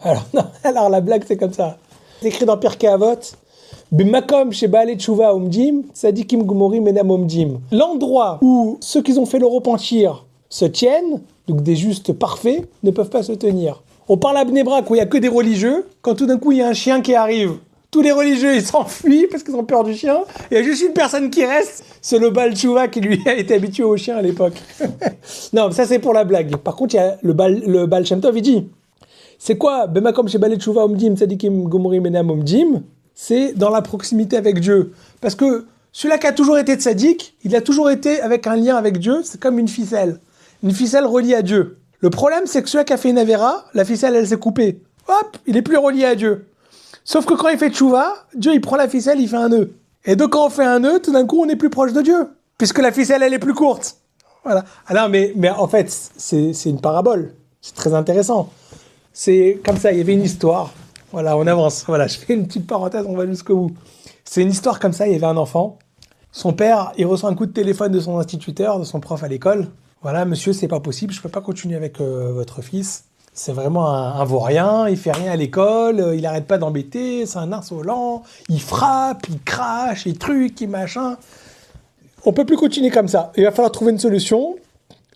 Alors, non, alors la blague, c'est comme ça. C'est écrit dans Pirkei Avot. B'makom sheba'alei tshuva omdim, tzadikim gmorim enam omdim. L'endroit où ceux qui ont fait le repentir se tiennent, donc des justes parfaits, ne peuvent pas se tenir. On parle à Bnei Brak où il n'y a que des religieux, quand tout d'un coup il y a un chien qui arrive. Tous les religieux, ils s'enfuient parce qu'ils ont peur du chien. Il y a juste une personne qui reste, c'est le Baal Tshuva qui lui a été habitué au chien à l'époque. Non, ça c'est pour la blague. Par contre, il y a le Baal Shem Tov, il dit, c'est quoi B'makom sheba'alei tshuva omdim, tzadikim gmorim enam omdim? C'est dans la proximité avec Dieu. Parce que celui-là qui a toujours été tzaddik, il a toujours été avec un lien avec Dieu, c'est comme une ficelle. Une ficelle reliée à Dieu. Le problème, c'est que celui-là qui a fait une avéra, la ficelle, elle s'est coupée. Hop, il est plus relié à Dieu. Sauf que quand il fait tchouva, Dieu, il prend la ficelle, il fait un nœud. Et donc, quand on fait un nœud, tout d'un coup, on est plus proche de Dieu. Puisque la ficelle, elle est plus courte. Voilà. Alors, mais en fait, c'est une parabole. C'est très intéressant. C'est comme ça, il y avait une histoire. Voilà, on avance. Voilà, je fais une petite parenthèse, on va jusqu'au bout. C'est une histoire comme ça, il y avait un enfant. Son père, il reçoit un coup de téléphone de son instituteur, de son prof à l'école. Voilà, monsieur, c'est pas possible, je peux pas continuer avec votre fils. C'est vraiment un vaurien, il fait rien à l'école, il arrête pas d'embêter, c'est un insolent, il frappe, il crache, il truc, il machin. On peut plus continuer comme ça. Il va falloir trouver une solution.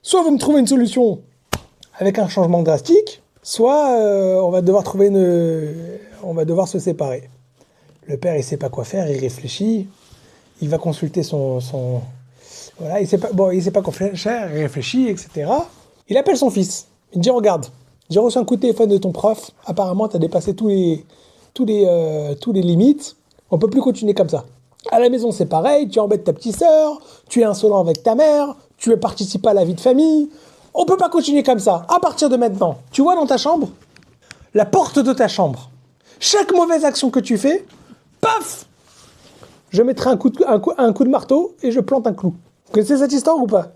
Soit vous me trouvez une solution avec un changement drastique, soit on va devoir se séparer. Le père, il sait pas quoi faire, il réfléchit, il va consulter voilà, il sait pas quoi faire, il réfléchit, etc. Il appelle son fils. Il dit, regarde, j'ai reçu un coup de téléphone de ton prof. Apparemment, tu as dépassé tous les limites. On peut plus continuer comme ça. À la maison, c'est pareil. Tu embêtes ta petite sœur. Tu es insolent avec ta mère. Tu veux participer à la vie de famille. On peut pas continuer comme ça. À partir de maintenant, tu vois dans ta chambre, la porte de ta chambre. Chaque mauvaise action que tu fais, paf, je mettrai un coup de marteau et je plante un clou. Vous connaissez cette histoire ou pas?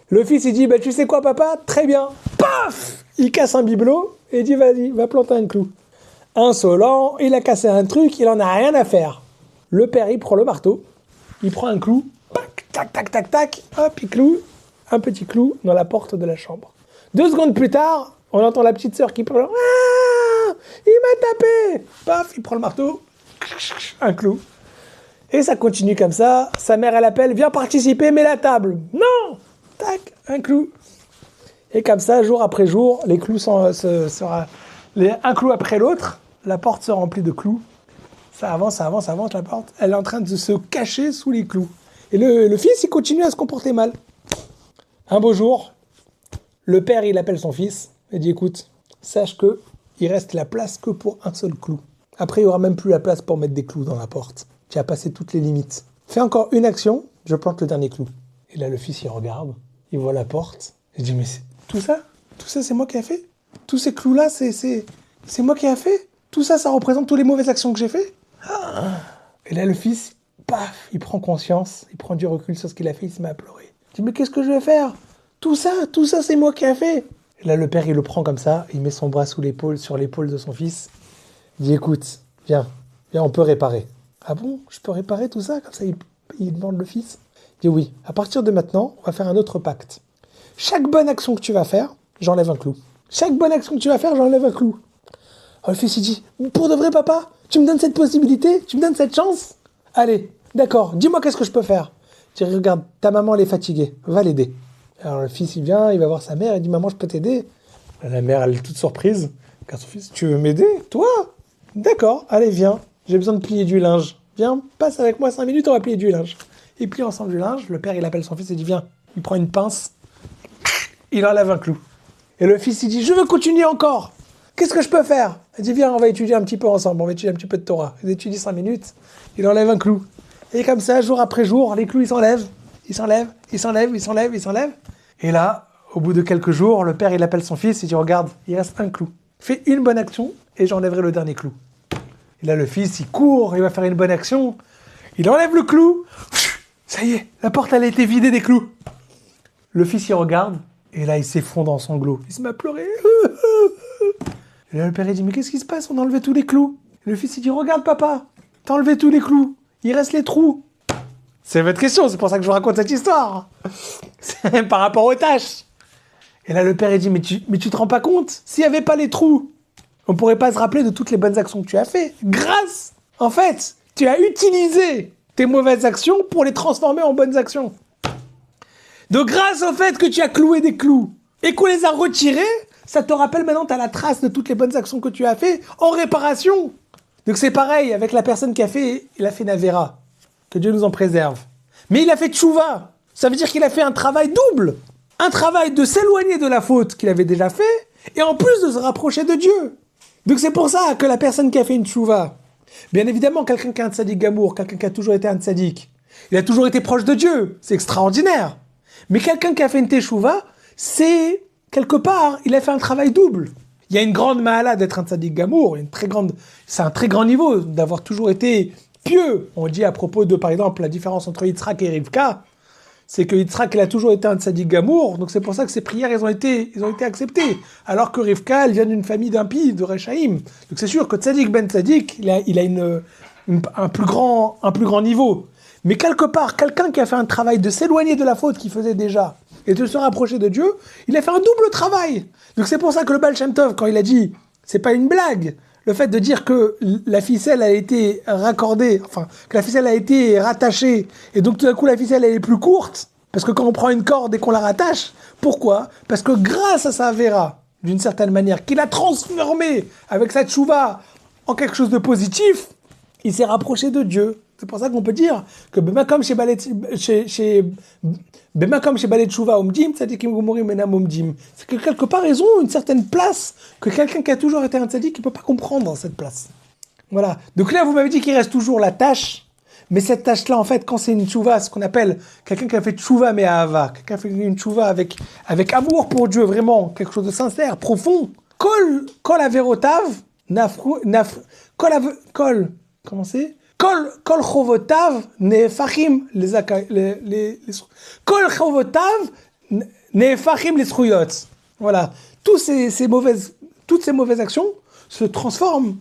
Le fils, il dit, tu sais quoi, papa? Très bien. Paf! Il casse un bibelot et il dit, vas-y, va planter un clou. Insolent, il a cassé un truc, il en a rien à faire. Le père, il prend le marteau, il prend un clou, tac, tac, tac, tac, hop, il cloue un petit clou dans la porte de la chambre. 2 secondes plus tard, on entend la petite sœur qui parle. Ah, il m'a tapé! Paf, il prend le marteau, un clou. Et ça continue comme ça. Sa mère, elle appelle, viens participer, mets la table. Non! Tac, un clou. Et comme ça, jour après jour, les clous un clou après l'autre, la porte se remplit de clous. Ça avance, la porte. Elle est en train de se cacher sous les clous. Et le fils, il continue à se comporter mal. Un beau jour, le père, il appelle son fils et dit, écoute, sache que il reste la place que pour un seul clou. Après, il n'y aura même plus la place pour mettre des clous dans la porte. Tu as passé toutes les limites. Fais encore une action, je plante le dernier clou. Et là, le fils, il regarde, il voit la porte. Il dit, mais tout ça, c'est moi qui ai fait. Tous ces clous-là, c'est moi qui ai fait. Tout ça, ça représente toutes les mauvaises actions que j'ai fait. Et là, le fils, paf, il prend conscience, il prend du recul sur ce qu'il a fait, il se met à pleurer. Il dit, mais qu'est-ce que je vais faire? Tout ça, c'est moi qui ai fait. Et là, le père, il le prend comme ça, il met son bras sur l'épaule de son fils. Il dit, écoute, viens, on peut réparer. Ah bon, je peux réparer tout ça? Comme ça, il demande le fils. Il dit, oui, à partir de maintenant, on va faire un autre pacte. Chaque bonne action que tu vas faire, j'enlève un clou. Chaque bonne action que tu vas faire, j'enlève un clou. Alors le fils, il dit, pour de vrai, papa, tu me donnes cette possibilité? Tu me donnes cette chance? Allez, d'accord, dis-moi qu'est-ce que je peux faire? Je dis, regarde, ta maman, elle est fatiguée, va l'aider. Alors le fils, il vient, il va voir sa mère, il dit, maman, je peux t'aider? La mère, elle est toute surprise. Regarde son fils, tu veux m'aider? Toi? D'accord, allez, viens, j'ai besoin de plier du linge. Viens, passe avec moi 5 minutes, on va plier du linge. Ils plient ensemble du linge, le père, il appelle son fils et dit, viens, il prend une pince, il enlève un clou. Et le fils, il dit, je veux continuer encore. Qu'est-ce que je peux faire? Il dit, viens, on va étudier un petit peu ensemble, on va étudier un petit peu de Torah. Il étudie 5 minutes, il enlève un clou. Et comme ça, jour après jour, les clous, ils s'enlèvent. Et là, au bout de quelques jours, le père, il appelle son fils, il dit, regarde, il reste un clou. Fais une bonne action et j'enlèverai le dernier clou. Et là, le fils, il court, il va faire une bonne action. Il enlève le clou. Ça y est, la porte, elle a été vidée des clous. Le fils, il regarde, et là, il s'effondre en sanglots. Il se met à pleurer. Et là, le père, il dit, mais qu'est-ce qui se passe? On a enlevé tous les clous. Et le fils, il dit, regarde, papa, t'as enlevé tous les clous. Il reste les trous. C'est votre question, c'est pour ça que je vous raconte cette histoire. C'est par rapport aux tâches. Et là, le père, il dit, mais tu te rends pas compte? S'il n'y avait pas les trous, On pourrait pas se rappeler de toutes les bonnes actions que tu as fait. Grâce, en fait, tu as utilisé tes mauvaises actions pour les transformer en bonnes actions. Donc grâce au fait que tu as cloué des clous et qu'on les a retirés, ça te rappelle maintenant, tu as la trace de toutes les bonnes actions que tu as fait en réparation. Donc c'est pareil avec la personne qui a fait, il a fait Navera. Que Dieu nous en préserve. Mais il a fait Tchouva. Ça veut dire qu'il a fait un travail double. Un travail de s'éloigner de la faute qu'il avait déjà fait et en plus de se rapprocher de Dieu. Donc c'est pour ça que la personne qui a fait une Tchouva, bien évidemment quelqu'un qui a un tzaddik gamour, quelqu'un qui a toujours été un tzaddik, il a toujours été proche de Dieu. C'est extraordinaire. Mais quelqu'un qui a fait une Tchouva, c'est quelque part, il a fait un travail double. Il y a une grande mahala d'être un tzaddik gamour, c'est un très grand niveau d'avoir toujours été pieux. On dit à propos de, par exemple, la différence entre Yitzhak et Rivka, c'est que Yitzhak, il a toujours été un tzaddik gamour, donc c'est pour ça que ses prières, ils ont été acceptées. Alors que Rivka, elle vient d'une famille d'impies, de Rechaïm. Donc c'est sûr que tzaddik ben tzaddik, il a un plus grand niveau. Mais quelque part, quelqu'un qui a fait un travail de s'éloigner de la faute qu'il faisait déjà, et de se rapprocher de Dieu, il a fait un double travail. Donc c'est pour ça que le Baal Shem Tov, quand il a dit, c'est pas une blague, le fait de dire que la ficelle a été raccordée, enfin, que la ficelle a été rattachée, et donc tout d'un coup la ficelle elle est plus courte, parce que quand on prend une corde et qu'on la rattache, pourquoi ? Parce que grâce à sa Vera, d'une certaine manière, qu'il a transformé avec sa tchouva en quelque chose de positif, il s'est rapproché de Dieu. C'est pour ça qu'on peut dire que Bemakom chez Balet Tchouva Omdim, Tzadikim Gomorim Menam Omdim. C'est que quelque part, ils ont une certaine place que quelqu'un qui a toujours été un tzadik, il ne peut pas comprendre cette place. Voilà. Donc là, vous m'avez dit qu'il reste toujours la tâche, mais cette tâche-là, en fait, quand c'est une tchouva, ce qu'on appelle quelqu'un qui a fait tchouva mais à Hava, quelqu'un qui a fait une tchouva avec amour pour Dieu, vraiment, quelque chose de sincère, profond. Kol Averotav, comment c'est ? Kol chovotav nefachim kol chovotav nefachim les Voilà. Toutes ces mauvaises actions se transforment